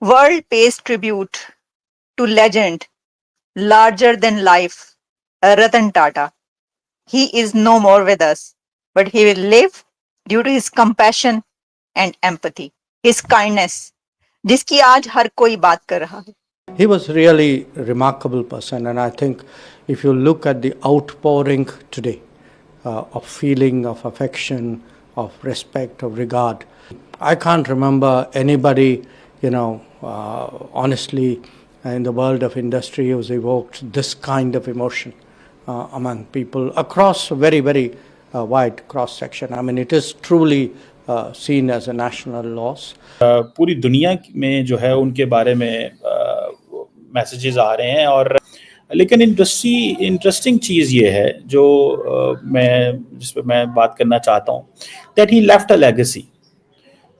World pays tribute to legend larger than life, Ratan Tata. He is no more with us, but he will live due to his compassion and empathy, his kindness, जिसकी आज हर कोई बात कर रहा है. He was really a remarkable person, and I think if you look at the outpouring today of feeling, of affection, of respect, of regard, I can't remember anybody, honestly, in the world of industry who's evoked this kind of emotion among people across a very, very wide cross section. I mean, it is truly seen as a national loss. पूरी दुनिया में जो है उनके बारे में messages आ रहे हैं, और लेकिन इंटरेस्टिंग चीज़ ये है जो जिस पे मैं बात करना चाहता हूँ, that he left a legacy.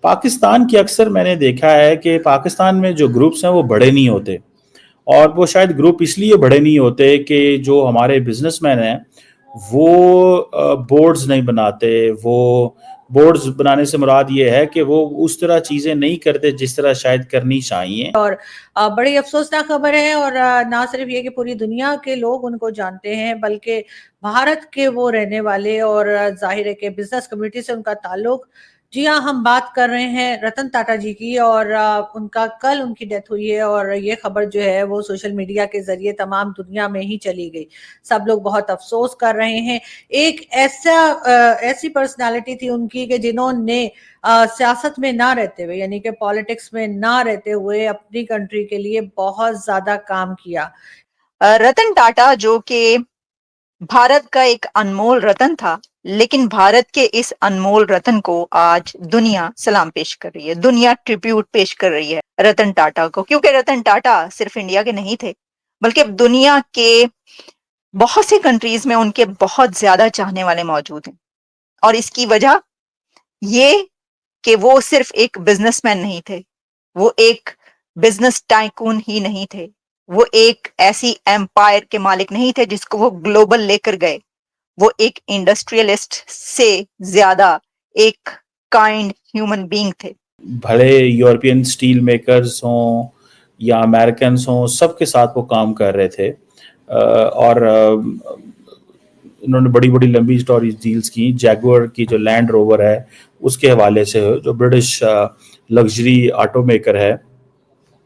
Pakistan की अक्सर मैंने देखा है कि पाकिस्तान में जो ग्रुप्स हैं वो बड़े नहीं होते, और वो शायद ग्रुप इसलिए बड़े नहीं होते कि जो हमारे बिजनेसमैन हैं वो बोर्ड्स नहीं बनाते. वो बोर्ड्स बनाने से मुराद ये है कि वो उस तरह चीज़ें नहीं करते जिस तरह शायद करनी चाहिए. और बड़ी अफसोसनाक खबर है, और ना सिर्फ ये कि पूरी दुनिया के लोग उनको जानते हैं, बल्कि भारत के वो रहने वाले, और जाहिर है कि बिजनेस कम्युनिटी से उनका ताल्लुक. जी हाँ, हम बात कर रहे हैं रतन टाटा जी की, और कल उनकी डेथ हुई है, और ये खबर जो है वो सोशल मीडिया के जरिए तमाम दुनिया में ही चली गई. सब लोग बहुत अफसोस कर रहे हैं. एक ऐसी पर्सनालिटी थी उनकी कि जिन्होंने सियासत में ना रहते हुए, यानी कि पॉलिटिक्स में ना रहते हुए, अपनी कंट्री के लिए बहुत ज्यादा काम किया. रतन टाटा जो कि भारत का एक अनमोल रतन था, लेकिन भारत के इस अनमोल रतन को आज दुनिया सलाम पेश कर रही है, दुनिया ट्रिब्यूट पेश कर रही है रतन टाटा को, क्योंकि रतन टाटा सिर्फ इंडिया के नहीं थे, बल्कि दुनिया के बहुत सी कंट्रीज में उनके बहुत ज्यादा चाहने वाले मौजूद हैं. और इसकी वजह ये कि वो सिर्फ एक बिजनेसमैन नहीं थे, वो एक बिजनेस टाइकून ही नहीं थे, वो एक ऐसी एम्पायर के मालिक नहीं थे जिसको वो ग्लोबल लेकर गए. वो एक इंडस्ट्रियलिस्ट से ज्यादा एक काइंड ह्यूमन बीइंग थे. भले यूरोपियन स्टील मेकर्स हों या अमेरिकन्स हों, सबके साथ वो काम कर रहे थे, और इन्होंने बड़ी बड़ी लंबी स्टोरीज डील्स की. जैगुआर की जो लैंड रोवर है उसके हवाले से, जो ब्रिटिश लग्जरी ऑटो मेकर है.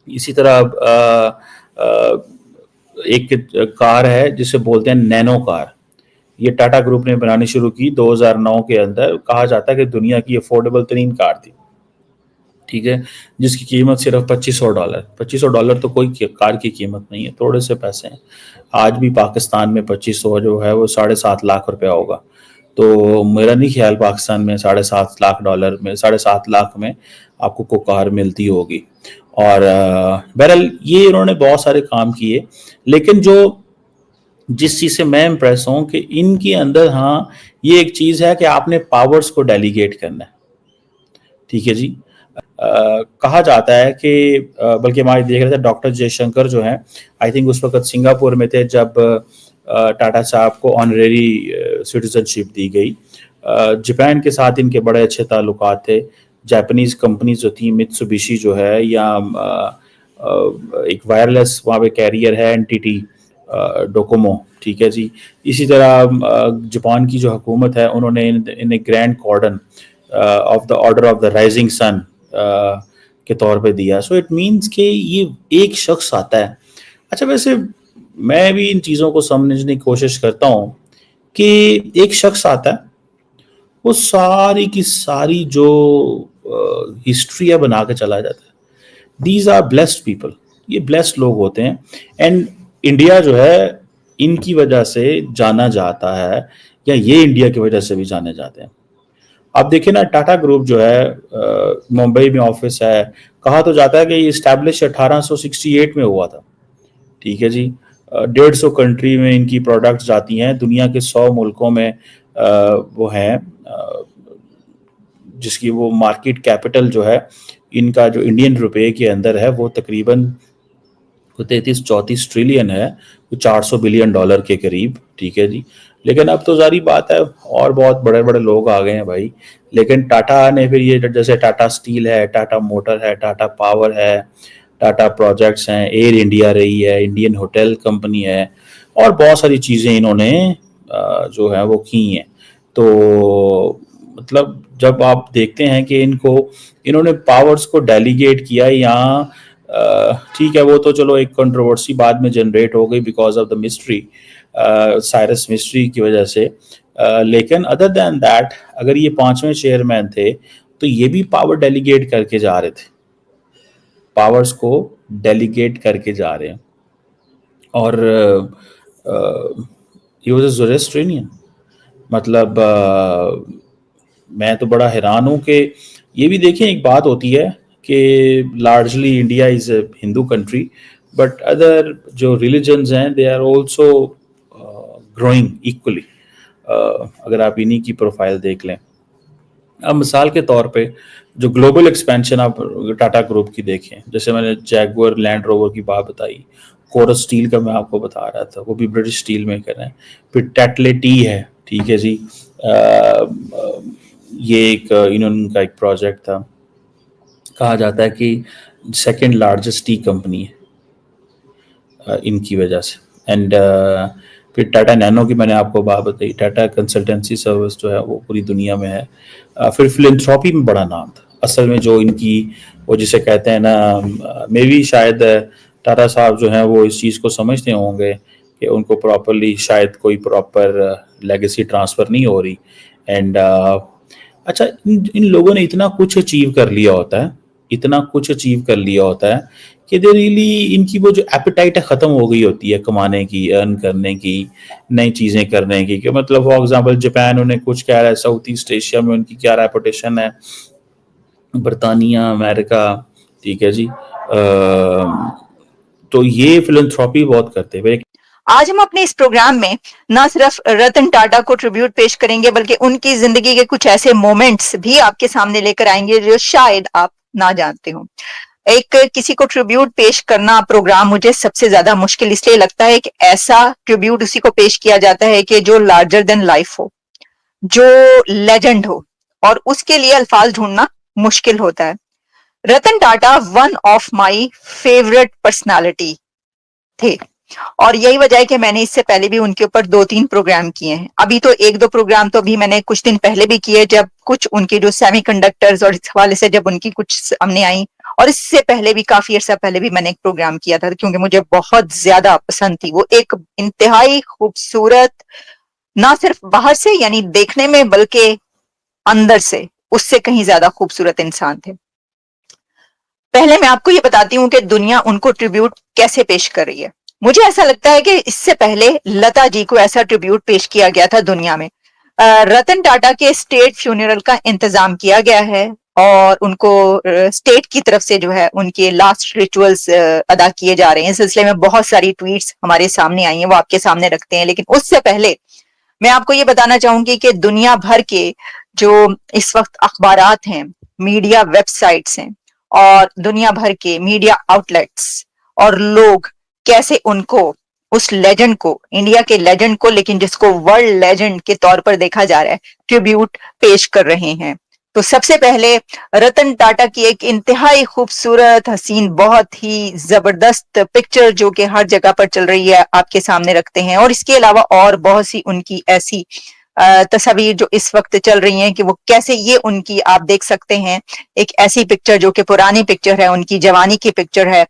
इसी तरह एक कार है जिसे बोलते हैं नैनो कार, ये टाटा ग्रुप ने बनानी शुरू की 2009 के अंदर. कहा जाता है कि दुनिया की अफोर्डेबल तरीन कार थी, ठीक है, जिसकी कीमत सिर्फ $2500. $2500 तो कोई कार की कीमत नहीं है, थोड़े से पैसे हैं. आज भी पाकिस्तान में 2500 जो है वो $7.5 लाख रुपया होगा. तो मेरा नहीं ख्याल पाकिस्तान में $7.5 लाख में 7.5 लाख में आपको को कार मिलती होगी. और बहरहाल ये इन्होंने बहुत सारे काम किए, लेकिन जिस चीज़ से मैं इम्प्रेस हूँ कि इनके अंदर, हाँ, ये एक चीज़ है कि आपने पावर्स को डेलीगेट करना है, ठीक है जी. कहा जाता है कि बल्कि हमारे देख रहे थे डॉक्टर जयशंकर जो हैं, आई थिंक उस वक्त सिंगापुर में थे जब टाटा साहब को ऑनरेरी सिटीजनशिप दी गई. जापान के साथ इनके बड़े अच्छे ताल्लुकात थे. जापानीज़ कंपनीज जो थी, मित्सुबिशी जो है, या एक वायरलेस वहाँ पे कैरियर है एनटीटी डोकोमो, ठीक है जी. इसी तरह जापान की जो हुकूमत है उन्होंने इन्हें Grand Cordon of the Order of the Rising Sun के तौर पे दिया. सो इट मीन्स कि ये एक शख्स आता है. अच्छा, वैसे मैं भी इन चीज़ों को समझने की कोशिश करता हूँ कि एक शख्स आता है, वो सारी की सारी जो हिस्ट्री है बना के चला जाता है. दीज आर ब्लेस्ड पीपल, ये ब्लेस्ड लोग होते हैं. एंड इंडिया जो है इनकी वजह से जाना जाता है, या ये इंडिया की वजह से भी जाने जाते हैं. आप देखिए ना, टाटा ग्रुप जो है मुंबई में ऑफिस है. कहा तो जाता है कि ये इस्टेब्लिश 1868 में हुआ था, ठीक है जी. 150 कंट्री में इनकी प्रोडक्ट्स जाती हैं, दुनिया के 100 मुल्कों में वो हैं, जिसकी वो मार्केट कैपिटल जो है इनका, जो इंडियन रुपए के अंदर है, वो तकरीबन 33-34 ट्रिलियन है, वो $400 बिलियन के करीब, ठीक है जी. लेकिन अब तो जारी बात है और बहुत बड़े बड़े लोग आ गए हैं भाई. लेकिन टाटा ने फिर ये, जैसे टाटा स्टील है, टाटा मोटर है, टाटा पावर है, टाटा प्रोजेक्ट्स हैं, एयर इंडिया रही है, इंडियन होटल कंपनी है, और बहुत सारी चीज़ें इन्होंने जो है वो की हैं। तो मतलब जब आप देखते हैं कि इन्होंने पावर्स को डेलीगेट किया यहाँ, ठीक है, वो तो चलो एक कंट्रोवर्सी बाद में जनरेट हो गई because of the mystery, Cyrus mystery की वजह से, लेकिन अदर देन दैट अगर ये 5वें चेयरमैन थे तो ये भी पावर डेलीगेट करके जा रहे थे, पावर्स को डेलीगेट करके जा रहे हैं। और ही वाज अ ज़ोरेस्ट्रियन, मतलब मैं तो बड़ा हैरान हूँ कि ये भी देखें, एक बात होती है कि largely India is a Hindu country, but other जो रिलीजन्स हैं they are also growing equally. अगर आप इन्हीं की प्रोफाइल देख लें, अब मिसाल के तौर पे जो ग्लोबल एक्सपेंशन आप टाटा ग्रुप की देखें, जैसे मैंने जैगुआर लैंड रोवर की बात बताई, कोरस स्टील का मैं आपको बता रहा था, वो भी ब्रिटिश स्टील मेकर है, फिर टेटले टी है, ठीक है जी, ये एक इन्होंने एक प्रोजेक्ट था, कहा जाता है कि सेकंड लार्जेस्ट टी कंपनी है इनकी वजह से। एंड फिर टाटा नैनो की मैंने आपको बात बताई, टाटा कंसल्टेंसी सर्विस जो है वो पूरी दुनिया में है। फिर फिलैंथ्रोपी में बड़ा नाम था असल में, जो इनकी वो जिसे कहते हैं ना, मे भी शायद टाटा साहब जो हैं वो इस चीज़ को समझते होंगे कि उनको प्रॉपरली शायद कोई प्रॉपर लेगेसी ट्रांसफ़र नहीं हो रही। एंड अच्छा, इन लोगों ने इतना कुछ अचीव कर लिया होता है, इतना कुछ अचीव कर लिया होता है कि दे रियली, इनकी वो जो एपेटाइट है ख़त्म हो गई होती है कमाने की, अर्न करने की, नई चीज़ें करने की। कि मतलब फॉर एग्जांपल जापान उन्हें कुछ कह रहा है, साउथ ईस्ट एशिया में उनकी क्या रेपुटेशन है, बरतानिया, अमेरिका, ठीक है जी। तो ये फिलैंथ्रोपी बहुत करते हैं। आज हम अपने इस प्रोग्राम में न सिर्फ रतन टाटा को ट्रिब्यूट पेश करेंगे, बल्कि उनकी जिंदगी के कुछ ऐसे मोमेंट्स भी आपके सामने लेकर आएंगे जो शायद आप ना जानते हो। एक किसी को ट्रिब्यूट पेश करना प्रोग्राम मुझे सबसे ज्यादा मुश्किल इसलिए लगता है कि ऐसा ट्रिब्यूट उसी को पेश किया जाता है कि जो लार्जर देन लाइफ हो, जो लेजेंड हो, और उसके लिए अल्फाज ढूंढना मुश्किल होता है। Ratan Tata one of my favourite personality थे, और यही वजह है कि मैंने इससे पहले भी उनके ऊपर 2-3 प्रोग्राम किए हैं। अभी तो 1-2 प्रोग्राम तो अभी मैंने कुछ दिन पहले भी किए, जब कुछ उनके जो सेमीकंडक्टर्स और इस हवाले से जब उनकी कुछ सामने आई, और इससे पहले भी काफी अर्सा पहले भी मैंने एक प्रोग्राम किया था, क्योंकि मुझे बहुत ज्यादा पसंद थी। वो एक इंतहाई खूबसूरत, ना सिर्फ बाहर से यानी देखने में, बल्कि अंदर से उससे कहीं ज्यादा खूबसूरत इंसान थे। पहले मैं आपको ये बताती हूँ कि दुनिया उनको ट्रिब्यूट कैसे पेश कर रही है। मुझे ऐसा लगता है कि इससे पहले लता जी को ऐसा ट्रिब्यूट पेश किया गया था दुनिया में। रतन टाटा के स्टेट फ्यूनरल का इंतजाम किया गया है, और उनको स्टेट की तरफ से जो है उनके लास्ट रिचुअल्स अदा किए जा रहे हैं। इस सिलसिले में बहुत सारी ट्वीट्स हमारे सामने आई हैं, वो आपके सामने रखते हैं। लेकिन उससे पहले मैं आपको ये बताना चाहूंगी कि दुनिया भर के जो इस वक्त अखबारात हैं, मीडिया वेबसाइट्स हैं, और दुनिया भर के मीडिया आउटलेट्स और लोग कैसे उनको, उस लेजेंड को, इंडिया के लेजेंड को, लेकिन जिसको वर्ल्ड लेजेंड के तौर पर देखा जा रहा है, ट्रिब्यूट पेश कर रहे हैं। तो सबसे पहले रतन टाटा की एक इंतहाई खूबसूरत, हसीन, बहुत ही जबरदस्त पिक्चर जो कि हर जगह पर चल रही है आपके सामने रखते हैं। और इसके अलावा और बहुत सी उनकी ऐसी तस्वीर जो इस वक्त चल रही हैं कि वो कैसे, ये उनकी आप देख सकते हैं एक ऐसी पिक्चर जो कि पुरानी पिक्चर है, उनकी जवानी की पिक्चर है,